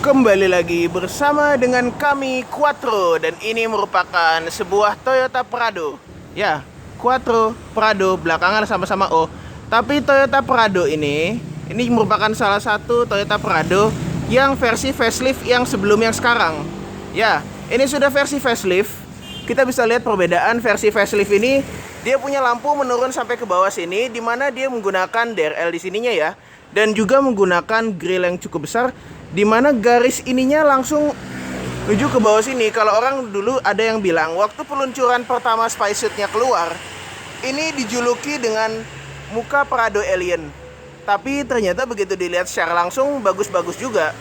Kembali lagi bersama dengan kami Quattro, dan ini merupakan sebuah Toyota Prado. Ya, Quattro, Prado, belakangan sama-sama O. Tapi Toyota Prado ini merupakan salah satu Toyota Prado yang versi facelift yang sebelum yang sekarang. Ya, ini sudah versi facelift. Kita bisa lihat perbedaan versi facelift ini. Dia punya lampu menurun sampai ke bawah sini, dimana dia menggunakan DRL di sininya ya, dan juga menggunakan grill yang cukup besar, dimana garis ininya langsung menuju ke bawah sini. Kalau orang dulu ada yang bilang waktu peluncuran pertama Spacesuit-nya keluar, ini dijuluki dengan muka Prado alien. Tapi ternyata begitu dilihat secara langsung bagus-bagus juga.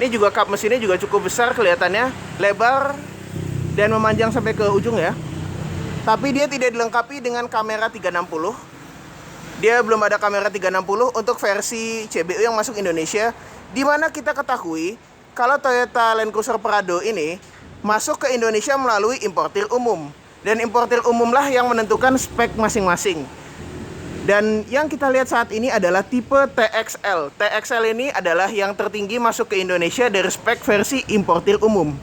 Ini juga kap mesinnya juga cukup besar kelihatannya, lebar dan memanjang sampai ke ujung ya. Tapi dia tidak dilengkapi dengan kamera 360. Dia belum ada kamera 360 untuk versi CBU yang masuk Indonesia, di mana kita ketahui kalau Toyota Land Cruiser Prado ini masuk ke Indonesia melalui importir umum. Dan importir umumlah yang menentukan spek masing-masing. Dan yang kita lihat saat ini adalah tipe TXL. TXL ini adalah yang tertinggi masuk ke Indonesia dari spek versi importir umum.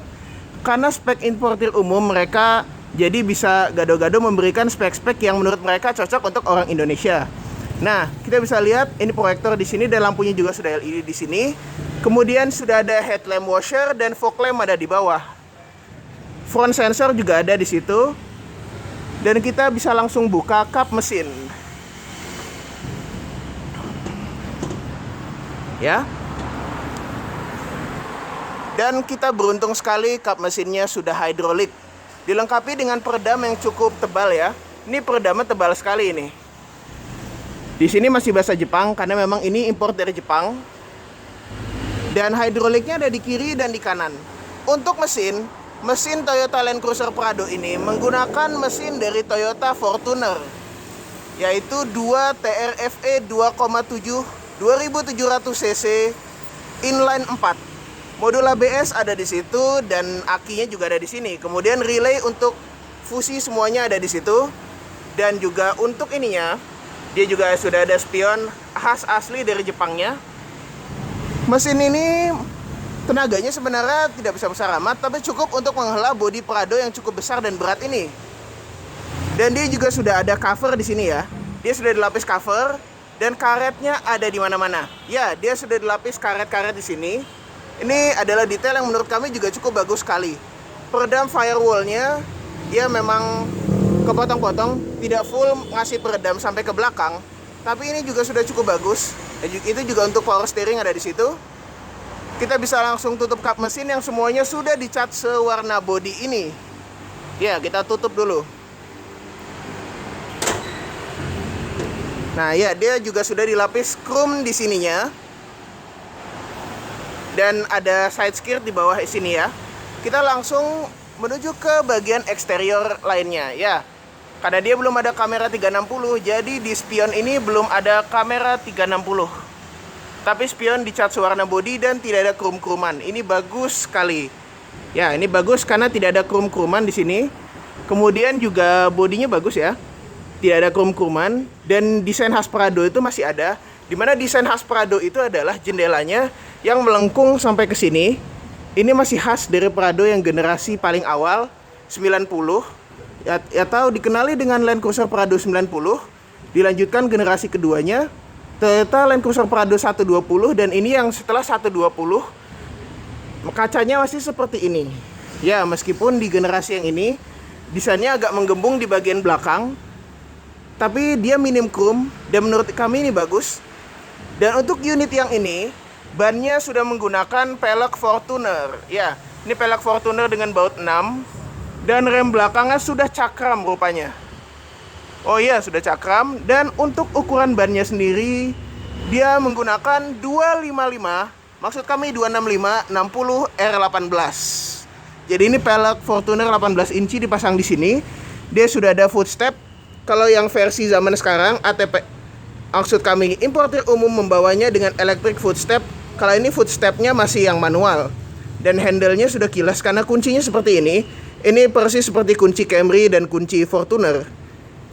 Karena spek importir umum mereka jadi bisa gado-gado memberikan spek-spek yang menurut mereka cocok untuk orang Indonesia. Nah, kita bisa lihat ini proyektor di sini dan lampunya juga sudah LED di sini. Kemudian sudah ada headlamp washer dan fog lamp ada di bawah. Front sensor juga ada di situ. Dan kita bisa langsung buka kap mesin. Ya. Dan kita beruntung sekali kap mesinnya sudah hidrolik. Dilengkapi dengan peredam yang cukup tebal ya. Ini peredamnya tebal sekali ini. Di sini masih bahasa Jepang karena memang ini impor dari Jepang. Dan hidroliknya ada di kiri dan di kanan. Untuk mesin Toyota Land Cruiser Prado ini menggunakan mesin dari Toyota Fortuner, yaitu 2 TRFE 2,7 2700 cc inline 4. Modul ABS ada di situ dan akinya juga ada di sini. Kemudian relay untuk fusi semuanya ada di situ. Dan juga untuk ininya, dia juga sudah ada spion khas asli dari Jepangnya. Mesin ini tenaganya sebenarnya tidak besar-besar amat, tapi cukup untuk menghela bodi Prado yang cukup besar dan berat ini. Dan dia juga sudah ada cover di sini ya. Dia sudah dilapis cover dan karetnya ada di mana-mana. Ya, dia sudah dilapis karet-karet di sini. Ini adalah detail yang menurut kami juga cukup bagus sekali. Peredam firewall-nya ya memang kepotong-potong, tidak full ngasih peredam sampai ke belakang, tapi ini juga sudah cukup bagus. Itu juga untuk power steering ada di situ. Kita bisa langsung tutup kap mesin yang semuanya sudah dicat sewarna body ini. Ya, kita tutup dulu. Nah, ya dia juga sudah dilapis chrome di sininya. Dan ada side skirt di bawah sini ya. Kita langsung menuju ke bagian eksterior lainnya ya. Karena dia belum ada kamera 360, jadi di spion ini belum ada kamera 360. Tapi spion dicat sewarna body dan tidak ada krum-kruman. Ini bagus sekali. Ya, ini bagus karena tidak ada krum-kruman di sini. Kemudian juga bodinya bagus ya. Tidak ada krum-kruman dan desain khas Prado itu masih ada. Dimana desain khas Prado itu adalah jendelanya yang melengkung sampai ke sini. Ini masih khas dari Prado yang generasi paling awal 90 ya, atau dikenali dengan Land Cruiser Prado 90. Dilanjutkan generasi keduanya Toyota Land Cruiser Prado 120, dan ini yang setelah 120 kacanya masih seperti ini. Ya, meskipun di generasi yang ini desainnya agak menggembung di bagian belakang, tapi dia minim chrome dan menurut kami ini bagus. Dan untuk unit yang ini, bannya sudah menggunakan pelek Fortuner. Ya, ini pelek Fortuner dengan baut 6. Dan rem belakangnya sudah cakram rupanya. Oh iya, sudah cakram. Dan untuk ukuran bannya sendiri, dia menggunakan 255. Maksud kami 265 60 R18. Jadi ini pelek Fortuner 18 inci dipasang di sini. Dia sudah ada footstep. Kalau yang versi zaman sekarang ATP, maksud kami importir umum membawanya dengan electric footstep. Kalau ini footstepnya masih yang manual. Dan handle-nya sudah kilas karena kuncinya seperti ini. Ini persis seperti kunci Camry dan kunci Fortuner.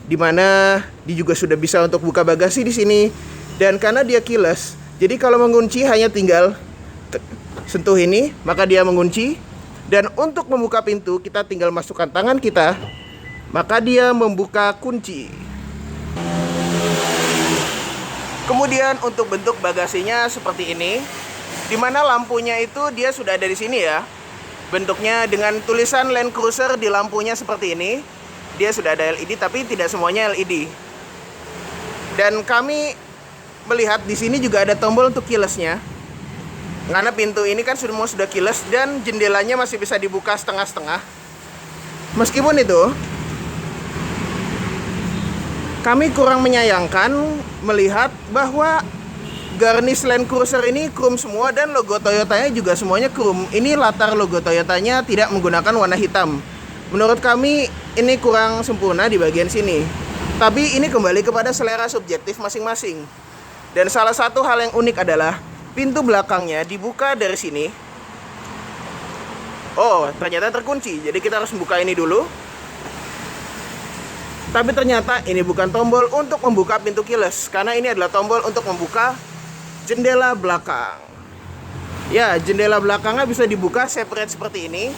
Dimana dia juga sudah bisa untuk buka bagasi di sini. Dan karena dia kilas, jadi kalau mengunci hanya tinggal sentuh ini, maka dia mengunci. Dan untuk membuka pintu, kita tinggal masukkan tangan kita, maka dia membuka kunci. Kemudian untuk bentuk bagasinya seperti ini, dimana lampunya itu dia sudah ada di sini ya. Bentuknya dengan tulisan Land Cruiser di lampunya seperti ini. Dia sudah ada LED, tapi tidak semuanya LED. Dan kami melihat di sini juga ada tombol untuk keyless-nya. Karena pintu ini kan sudah keyless dan jendelanya masih bisa dibuka setengah-setengah. Meskipun itu, kami kurang menyayangkan melihat bahwa garnish Land Cruiser ini chrome semua dan logo Toyotanya juga semuanya chrome. Ini latar logo Toyotanya tidak menggunakan warna hitam. Menurut kami ini kurang sempurna di bagian sini. Tapi ini kembali kepada selera subjektif masing-masing. Dan salah satu hal yang unik adalah pintu belakangnya dibuka dari sini. Oh, ternyata terkunci. Jadi kita harus membuka ini dulu. Tapi ternyata ini bukan tombol untuk membuka pintu keyless, karena ini adalah tombol untuk membuka jendela belakang. Ya, jendela belakangnya bisa dibuka separate seperti ini.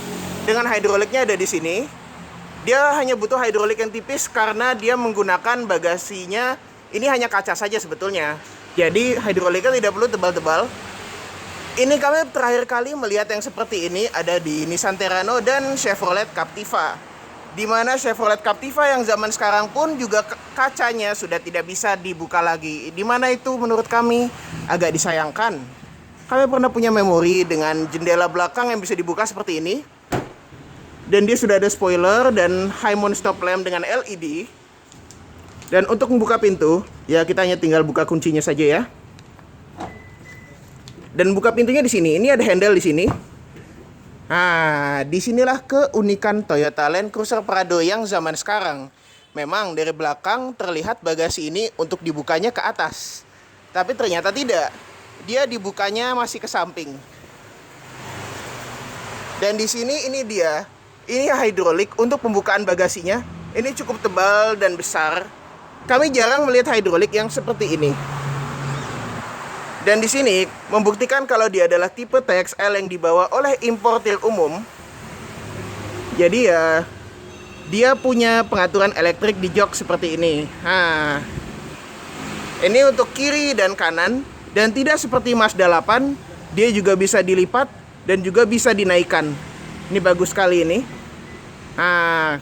Dengan hidroliknya ada di sini. Dia hanya butuh hidrolik yang tipis karena dia menggunakan bagasinya. Ini hanya kaca saja sebetulnya. Jadi hidroliknya tidak perlu tebal-tebal. Ini kami terakhir kali melihat yang seperti ini ada di Nissan Terrano dan Chevrolet Captiva. Di mana Chevrolet Captiva yang zaman sekarang pun juga kacanya sudah tidak bisa dibuka lagi. Di mana itu menurut kami agak disayangkan. Kami pernah punya memori dengan jendela belakang yang bisa dibuka seperti ini. Dan dia sudah ada spoiler dan high mount stop lamp dengan LED. Dan untuk membuka pintu, ya kita hanya tinggal buka kuncinya saja ya. Dan buka pintunya di sini. Ini ada handle di sini. Nah, disinilah keunikan Toyota Land Cruiser Prado yang zaman sekarang. Memang dari belakang terlihat bagasi ini untuk dibukanya ke atas. Tapi ternyata tidak. Dia dibukanya masih ke samping. Dan di sini ini dia. Ini hidrolik untuk pembukaan bagasinya. Ini cukup tebal dan besar. Kami jarang melihat hidrolik yang seperti ini. Dan di sini membuktikan kalau dia adalah tipe TXL yang dibawa oleh importir umum. Jadi ya, dia punya pengaturan elektrik di jok seperti ini. Nah, ini untuk kiri dan kanan. Dan tidak seperti Mazda 8, dia juga bisa dilipat dan juga bisa dinaikkan. Ini bagus sekali ini. Nah,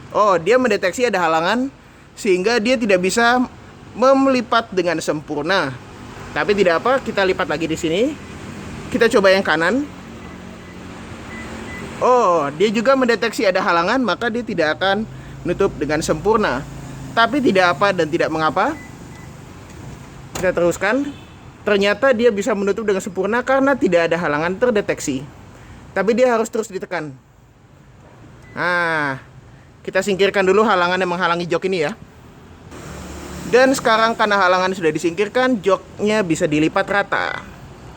oh, dia mendeteksi ada halangan sehingga dia tidak bisa melipat dengan sempurna. Tapi tidak apa, kita lipat lagi di sini. Kita coba yang kanan. Oh, dia juga mendeteksi ada halangan, maka dia tidak akan menutup dengan sempurna. Tapi tidak apa dan tidak mengapa. Kita teruskan. Ternyata dia bisa menutup dengan sempurna karena tidak ada halangan terdeteksi. Tapi dia harus terus ditekan. Nah, kita singkirkan dulu halangan yang menghalangi jok ini ya. Dan sekarang karena halangan sudah disingkirkan, joknya bisa dilipat rata.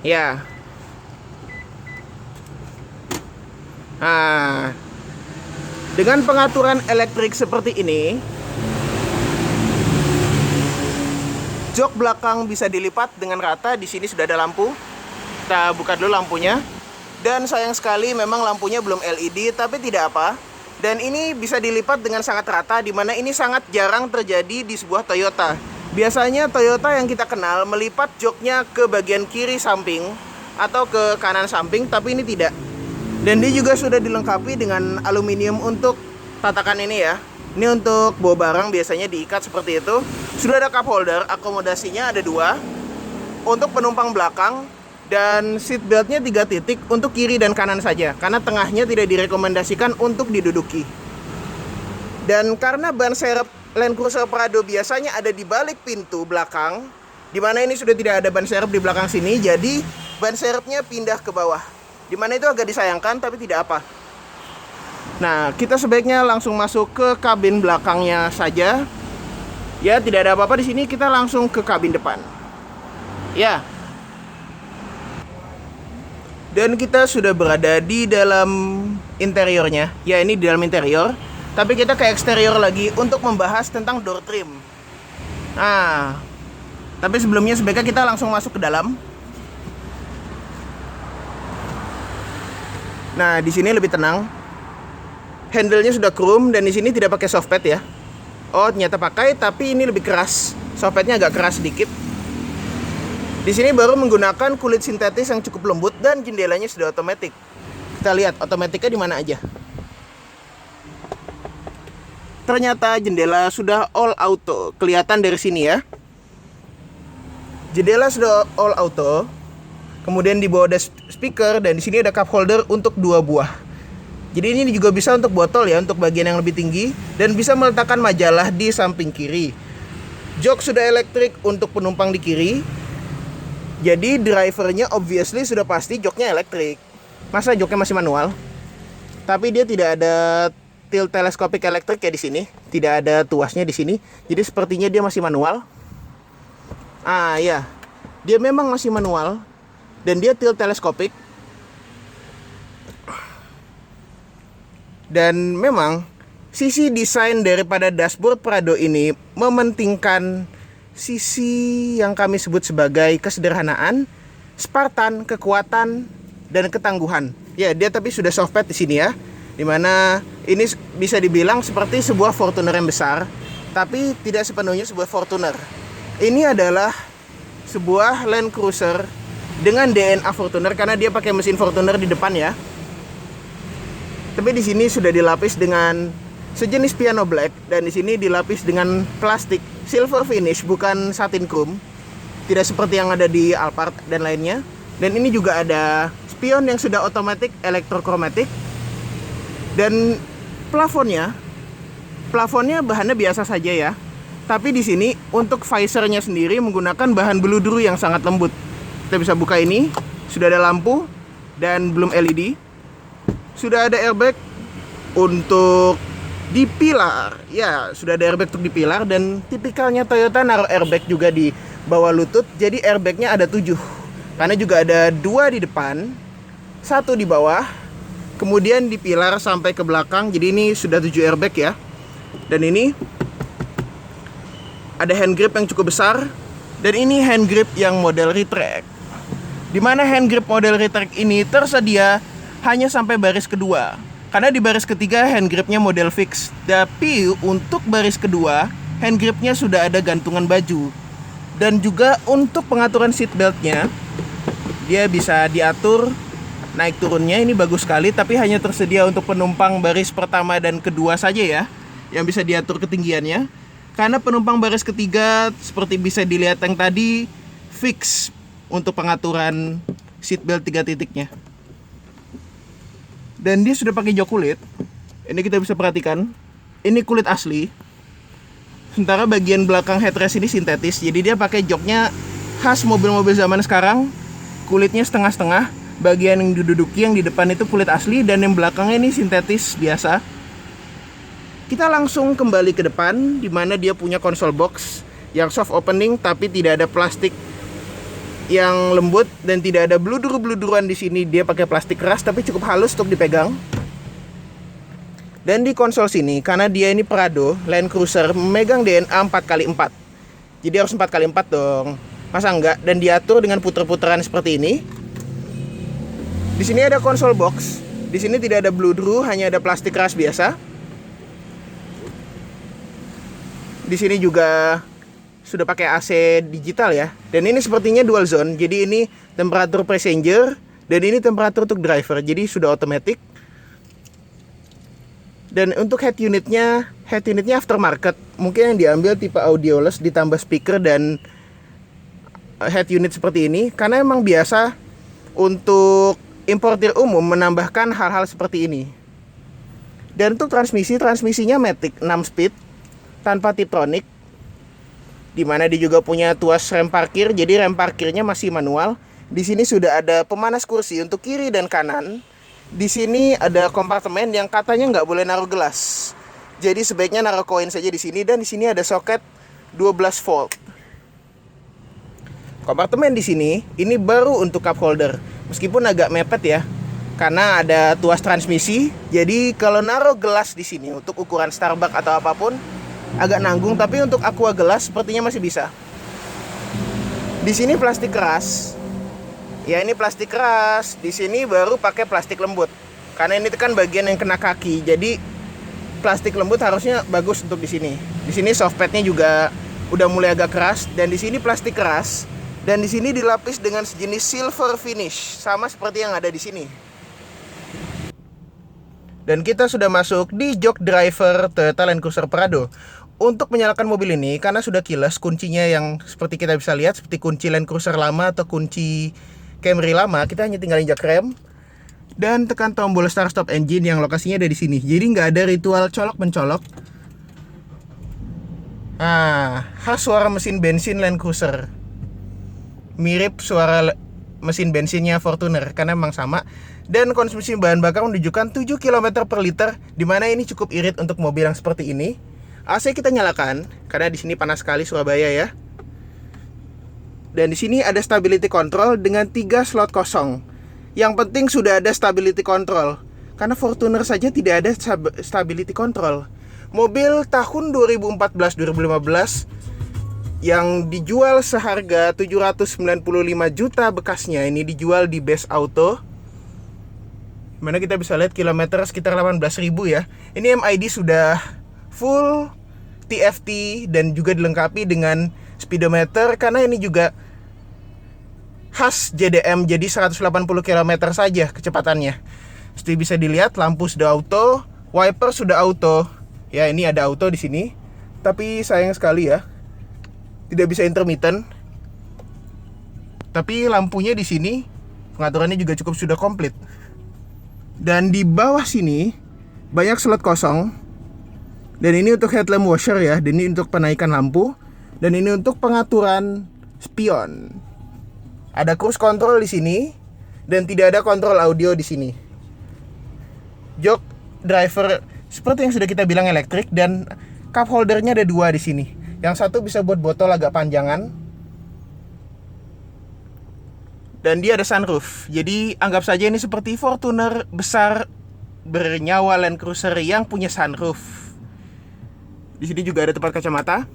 Ya. Nah, dengan pengaturan elektrik seperti ini, jok belakang bisa dilipat dengan rata. Di sini sudah ada lampu. Kita buka dulu lampunya. Dan sayang sekali memang lampunya belum LED, tapi tidak apa. Dan ini bisa dilipat dengan sangat rata, di mana ini sangat jarang terjadi di sebuah Toyota. Biasanya Toyota yang kita kenal melipat joknya ke bagian kiri samping atau ke kanan samping, tapi ini tidak. Dan dia juga sudah dilengkapi dengan aluminium untuk tatakan ini ya. Ini untuk bawa barang biasanya diikat seperti itu. Sudah ada cup holder, akomodasinya ada 2 untuk penumpang belakang. Dan seat beltnya 3 titik untuk kiri dan kanan saja, karena tengahnya tidak direkomendasikan untuk diduduki. Dan karena ban serep Land Cruiser Prado biasanya ada di balik pintu belakang, dimana ini sudah tidak ada ban serep di belakang sini, jadi ban serepnya pindah ke bawah. Dimana itu agak disayangkan, tapi tidak apa. Nah, kita sebaiknya langsung masuk ke kabin belakangnya saja. Ya, tidak ada apa-apa di sini, kita langsung ke kabin depan. Ya. Dan kita sudah berada di dalam interiornya. Ya, ini di dalam interior. Tapi kita ke eksterior lagi untuk membahas tentang door trim. Nah, tapi sebelumnya sebaiknya kita langsung masuk ke dalam. Nah, di sini lebih tenang. Handle-nya sudah chrome dan di sini tidak pakai soft pad ya. Oh, ternyata pakai, tapi ini lebih keras. Soft pad-nya agak keras sedikit. Di sini baru menggunakan kulit sintetis yang cukup lembut dan jendelanya sudah otomatis. Kita lihat otomatiknya di mana aja. Ternyata jendela sudah all auto, kelihatan dari sini ya. Jendela sudah all auto. Kemudian di bawah ada speaker dan di sini ada cup holder untuk 2 buah. Jadi ini juga bisa untuk botol ya, untuk bagian yang lebih tinggi dan bisa meletakkan majalah di samping kiri. Jok sudah elektrik untuk penumpang di kiri. Jadi drivernya obviously sudah pasti joknya elektrik. Masa joknya masih manual? Tapi dia tidak ada tilt teleskopik elektrik ya di sini, tidak ada tuasnya di sini. Jadi sepertinya dia masih manual. Ah ya, dia memang masih manual dan dia tilt teleskopik. Dan memang sisi desain daripada dashboard Prado ini mementingkan sisi yang kami sebut sebagai kesederhanaan, Spartan, kekuatan, dan ketangguhan. Ya, dia tapi sudah soft pad di sini ya. Dimana ini bisa dibilang seperti sebuah Fortuner yang besar, tapi tidak sepenuhnya sebuah Fortuner. Ini adalah sebuah Land Cruiser dengan DNA Fortuner karena dia pakai mesin Fortuner di depan ya. Tapi di sini sudah dilapis dengan sejenis piano black dan di sini dilapis dengan plastik silver finish, bukan satin chrome. Tidak seperti yang ada di Alphard dan lainnya. Dan ini juga ada spion yang sudah otomatis elektrokromatik. Dan plafonnya bahannya biasa saja ya. Tapi di sini untuk visornya sendiri menggunakan bahan beludru yang sangat lembut. Kita bisa buka ini, sudah ada lampu dan belum LED. Sudah ada airbag untuk di pilar. Ya, sudah ada airbag untuk di pilar dan tipikalnya Toyota naruh airbag juga di bawah lutut. Jadi airbagnya ada 7. Karena juga ada 2 di depan, 1 di bawah. Kemudian di pilar sampai ke belakang. Jadi ini sudah 7 airbag ya. Dan ini ada hand grip yang cukup besar. Dan ini hand grip yang model retract. Dimana hand grip model retract ini tersedia hanya sampai baris kedua. Karena di baris ketiga hand gripnya model fix. Tapi untuk baris kedua hand gripnya sudah ada gantungan baju. Dan juga untuk pengaturan seat beltnya, dia bisa diatur naik turunnya. Ini bagus sekali, tapi hanya tersedia untuk penumpang baris pertama dan kedua saja ya, yang bisa diatur ketinggiannya. Karena penumpang baris ketiga seperti bisa dilihat yang tadi fix untuk pengaturan seat belt 3 titiknya. Dan dia sudah pakai jok kulit. Ini kita bisa perhatikan, ini kulit asli. Sementara bagian belakang headrest ini sintetis. Jadi dia pakai joknya khas mobil-mobil zaman sekarang. Kulitnya setengah-setengah. Bagian yang diduduki yang di depan itu kulit asli dan yang belakangnya ini sintetis biasa. Kita langsung kembali ke depan, di mana dia punya konsol box yang soft opening tapi tidak ada plastik yang lembut dan tidak ada bludur-bluduran di sini. Dia pakai plastik keras tapi cukup halus untuk dipegang. Dan di konsol sini, karena dia ini Prado Land Cruiser, memegang DNA 4x4. Jadi harus 4x4 dong. Masa enggak? Dan diatur dengan puter-puteran seperti ini. Di sini ada konsol box. Di sini tidak ada bludru, hanya ada plastik keras biasa. Di sini juga sudah pakai AC digital ya. Dan ini sepertinya dual zone. Jadi ini temperatur passenger dan ini temperatur untuk driver. Jadi sudah otomatis. Dan untuk head unitnya aftermarket. Mungkin yang diambil tipe audioless ditambah speaker dan head unit seperti ini. Karena emang biasa untuk importir umum menambahkan hal-hal seperti ini. Dan untuk transmisinya Matic 6 speed tanpa Tiptronic. Dimana dia juga punya tuas rem parkir, jadi rem parkirnya masih manual. Di sini sudah ada pemanas kursi untuk kiri dan kanan. Di sini ada kompartemen yang katanya nggak boleh naruh gelas. Jadi sebaiknya naruh koin saja di sini, dan di sini ada soket 12 volt. Kompartemen di sini ini baru untuk cup holder, meskipun agak mepet ya, karena ada tuas transmisi. Jadi kalau naruh gelas di sini untuk ukuran Starbucks atau apapun agak nanggung, tapi untuk aqua gelas sepertinya masih bisa. Di sini plastik keras. Ya, ini plastik keras. Di sini baru pakai plastik lembut. Karena ini kan bagian yang kena kaki, jadi plastik lembut harusnya bagus untuk di sini. Di sini softpadnya juga udah mulai agak keras, dan di sini plastik keras, dan di sini dilapis dengan sejenis silver finish, sama seperti yang ada di sini. Dan kita sudah masuk di jok driver Toyota Land Cruiser Prado. Untuk menyalakan mobil ini, karena sudah keyless, kuncinya yang seperti kita bisa lihat, seperti kunci Land Cruiser lama atau kunci Camry lama, kita hanya tinggal injak rem dan tekan tombol start stop engine yang lokasinya ada di sini. Jadi nggak ada ritual colok mencolok. Khas suara mesin bensin Land Cruiser. Mirip suara mesin bensinnya Fortuner karena memang sama. Dan konsumsi bahan bakar menunjukkan 7 km per liter, dimana ini cukup irit untuk mobil yang seperti ini. AC kita nyalakan karena di sini panas sekali Surabaya ya. Dan di sini ada stability control dengan 3 slot kosong. Yang penting sudah ada stability control, karena Fortuner saja tidak ada stability control. Mobil tahun 2014-2015 yang dijual seharga 795 juta bekasnya ini dijual di Best Auto. Mana kita bisa lihat kilometer sekitar 18.000 ya. Ini MID sudah full TFT dan juga dilengkapi dengan speedometer, karena ini juga khas JDM, jadi 180 km saja kecepatannya. Seperti bisa dilihat, lampu sudah auto, wiper sudah auto. Ya, ini ada auto di sini. Tapi sayang sekali ya, tidak bisa intermittent. Tapi lampunya di sini pengaturannya juga cukup sudah komplit. Dan di bawah sini banyak slot kosong. Dan ini untuk headlamp washer ya, dan ini untuk penaikan lampu, dan ini untuk pengaturan spion. Ada cruise control di sini, dan tidak ada kontrol audio di sini. Jok driver seperti yang sudah kita bilang elektrik, dan cup holdernya ada 2 di sini. Yang satu bisa buat botol agak panjangan, dan dia ada sunroof. Jadi anggap saja ini seperti Fortuner besar bernyawa Land Cruiser yang punya sunroof. Di sini juga ada tempat kacamata.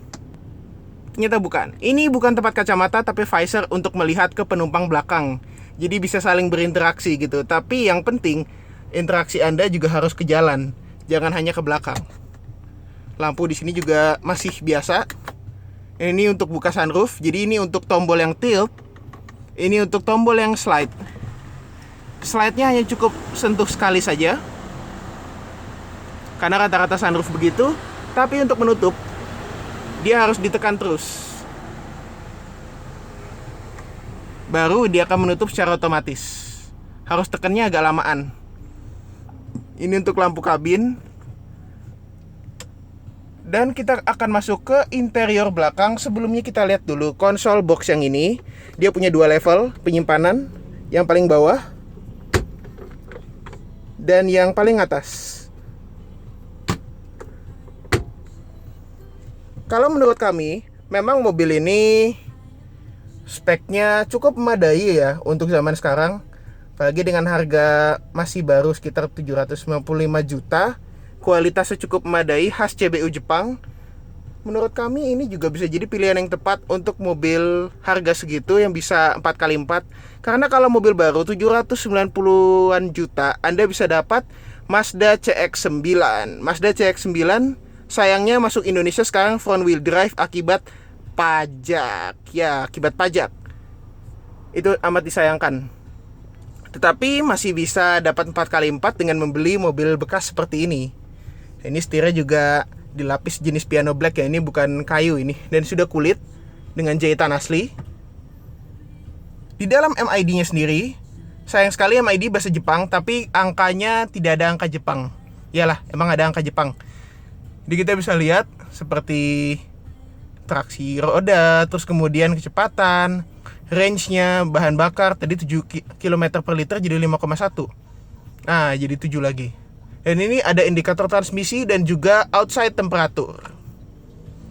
Ternyata bukan. Ini bukan tempat kacamata, tapi visor untuk melihat ke penumpang belakang. Jadi bisa saling berinteraksi gitu. Tapi yang penting, interaksi Anda juga harus ke jalan, jangan hanya ke belakang. Lampu di sini juga masih biasa. Ini untuk buka sunroof. Jadi ini untuk tombol yang tilt. Ini untuk tombol yang slide. Slide-nya hanya cukup sentuh sekali saja, karena rata-rata sunroof begitu. Tapi untuk menutup, dia harus ditekan terus, baru dia akan menutup secara otomatis. Harus tekannya agak lamaan. Ini untuk lampu kabin. Dan kita akan masuk ke interior belakang. Sebelumnya kita lihat dulu konsol box yang ini. Dia punya 2 level penyimpanan, yang paling bawah dan yang paling atas. Kalau menurut kami, memang mobil ini speknya cukup memadai ya untuk zaman sekarang. Apalagi dengan harga masih baru sekitar 795 juta. Kualitasnya cukup memadai, khas CBU Jepang. Menurut kami ini juga bisa jadi pilihan yang tepat untuk mobil harga segitu yang bisa 4x4. Karena kalau mobil baru 790-an juta, Anda bisa dapat Mazda CX-9. Mazda CX-9 sayangnya masuk Indonesia sekarang front wheel drive akibat pajak. Ya, akibat pajak. Itu amat disayangkan. Tetapi masih bisa dapat 4x4 dengan membeli mobil bekas seperti ini. Ini setirnya juga dilapis jenis piano black ya, ini bukan kayu ini, dan sudah kulit dengan jahitan asli. Di dalam MID-nya sendiri, sayang sekali MID bahasa Jepang, tapi angkanya tidak ada angka Jepang. Iyalah, emang ada angka Jepang. Jadi kita bisa lihat seperti traksi roda, terus kemudian kecepatan, range-nya, bahan bakar tadi 7 km per liter jadi 5,1. Nah, jadi 7 lagi. Dan ini ada indikator transmisi dan juga outside temperatur.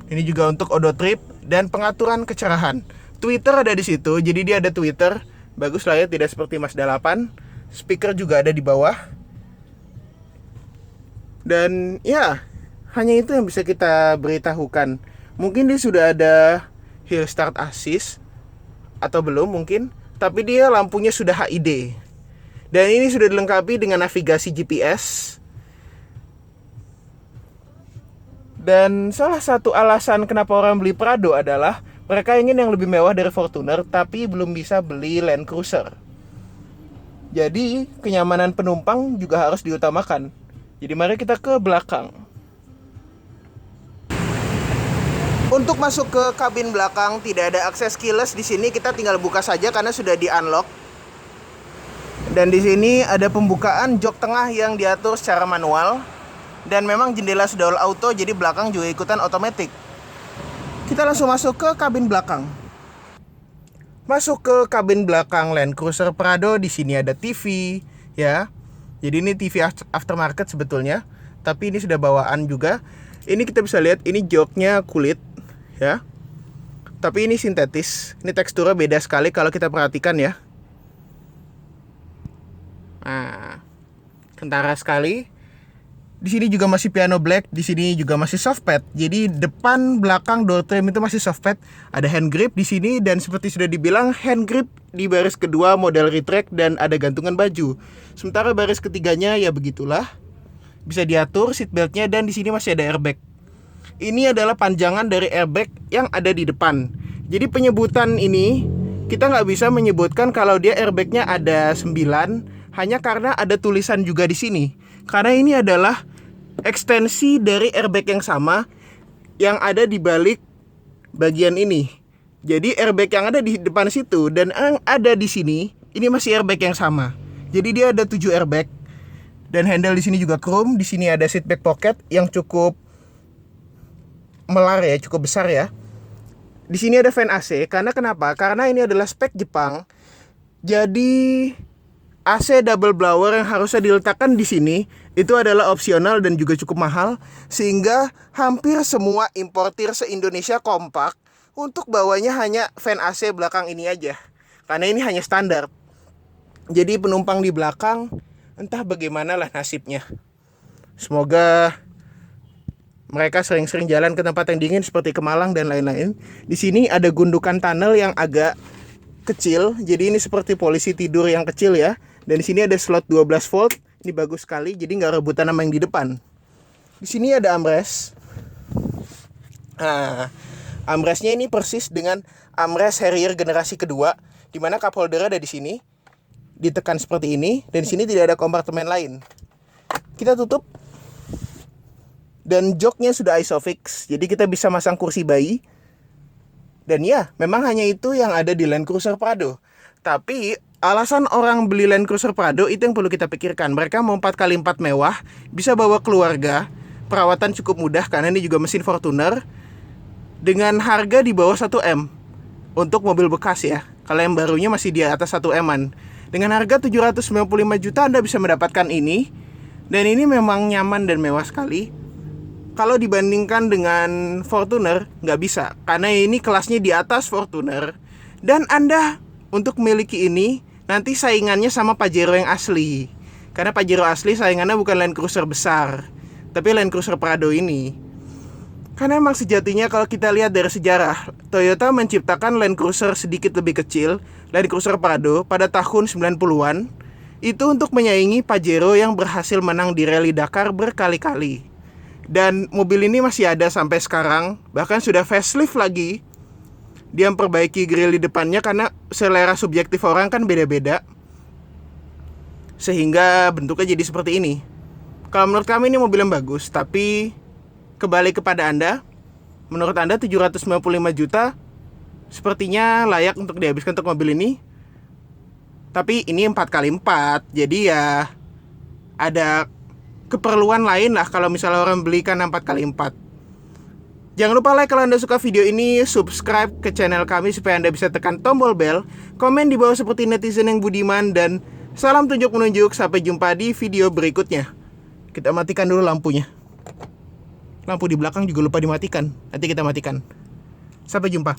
Ini juga untuk odo trip dan pengaturan kecerahan. Twitter ada di situ, jadi dia ada Twitter. Bagus lah ya, tidak seperti Mazda 8. Speaker juga ada di bawah. Dan ya, hanya itu yang bisa kita beritahukan. Mungkin dia sudah ada hill start assist atau belum mungkin, tapi dia lampunya sudah HID. Dan ini sudah dilengkapi dengan navigasi GPS. Dan salah satu alasan kenapa orang beli Prado adalah mereka ingin yang lebih mewah dari Fortuner, tapi belum bisa beli Land Cruiser. Jadi kenyamanan penumpang juga harus diutamakan. Jadi mari kita ke belakang. Untuk masuk ke kabin belakang tidak ada akses keyless di sini, kita tinggal buka saja karena sudah di-unlock. Dan di sini ada pembukaan jok tengah yang diatur secara manual. Dan memang jendela sudah all auto, jadi belakang juga ikutan otomatis. Kita langsung masuk ke kabin belakang. Masuk ke kabin belakang Land Cruiser Prado, di sini ada TV, ya. Jadi ini TV aftermarket sebetulnya, tapi ini sudah bawaan juga. Ini kita bisa lihat, ini joknya kulit, ya. Tapi ini sintetis. Ini teksturnya beda sekali kalau kita perhatikan ya. Nah, kentara sekali. Di sini juga masih piano black, di sini juga masih soft pad. Jadi depan belakang door trim itu masih soft pad. Ada hand grip di sini dan seperti sudah dibilang hand grip di baris kedua model retract dan ada gantungan baju. Sementara baris ketiganya ya begitulah. Bisa diatur seat beltnya dan di sini masih ada airbag. Ini adalah panjangan dari airbag yang ada di depan. Jadi penyebutan ini kita nggak bisa menyebutkan kalau dia airbagnya ada 9 hanya karena ada tulisan juga di sini. Karena ini adalah ekstensi dari airbag yang sama yang ada di balik bagian ini. Jadi airbag yang ada di depan situ dan yang ada di sini ini masih airbag yang sama. Jadi dia ada 7 airbag dan handle di sini juga chrome. Di sini ada seat back pocket yang cukup melar ya, cukup besar ya. Di sini ada fan AC. Karena kenapa? Karena ini adalah spek Jepang. Jadi AC double blower yang harusnya diletakkan di sini itu adalah opsional dan juga cukup mahal, sehingga hampir semua importir se-Indonesia kompak untuk bawanya hanya fan AC belakang ini aja. Karena ini hanya standar. Jadi penumpang di belakang entah bagaimana lah nasibnya. Semoga mereka sering-sering jalan ke tempat yang dingin seperti ke Malang dan lain-lain. Di sini ada gundukan tunnel yang agak kecil, jadi ini seperti polisi tidur yang kecil ya. Dan di sini ada slot 12 volt, ini bagus sekali, jadi nggak rebutan sama yang di depan. Di sini ada armrest. Nah, armrestnya ini persis dengan armrest Harrier generasi kedua, di mana cup holder ada di sini, ditekan seperti ini, dan di sini tidak ada kompartemen lain. Kita tutup, dan joknya sudah isofix, jadi kita bisa masang kursi bayi. Dan ya, memang hanya itu yang ada di Land Cruiser Prado. Tapi alasan orang beli Land Cruiser Prado itu yang perlu kita pikirkan. Mereka mau 4x4 mewah, bisa bawa keluarga, perawatan cukup mudah karena ini juga mesin Fortuner, dengan harga di bawah 1M untuk mobil bekas ya. Kalau yang barunya masih di atas 1M-an. Dengan harga 795 juta Anda bisa mendapatkan ini. Dan ini memang nyaman dan mewah sekali. Kalau dibandingkan dengan Fortuner nggak bisa, karena ini kelasnya di atas Fortuner. Dan Anda untuk memiliki ini nanti saingannya sama Pajero yang asli. Karena Pajero asli saingannya bukan Land Cruiser besar, tapi Land Cruiser Prado ini. Karena emang sejatinya kalau kita lihat dari sejarah, Toyota menciptakan Land Cruiser sedikit lebih kecil, Land Cruiser Prado pada tahun 90-an, itu untuk menyaingi Pajero yang berhasil menang di Rally Dakar berkali-kali. Dan mobil ini masih ada sampai sekarang, bahkan sudah facelift lagi. Dia memperbaiki grill di depannya karena selera subjektif orang kan beda-beda, sehingga bentuknya jadi seperti ini. Kalau menurut kami ini mobil yang bagus, tapi kembali kepada Anda, menurut Anda 795 juta sepertinya layak untuk dihabiskan untuk mobil ini. Tapi ini 4x4, jadi ya ada keperluan lain lah kalau misalnya orang belikan 4x4. Jangan lupa like kalau Anda suka video ini, subscribe ke channel kami supaya Anda bisa tekan tombol bel, komen di bawah seperti netizen yang budiman, dan salam tunjuk-menunjuk. Sampai jumpa di video berikutnya. Kita matikan dulu lampunya. Lampu di belakang juga lupa dimatikan. Nanti kita matikan. Sampai jumpa.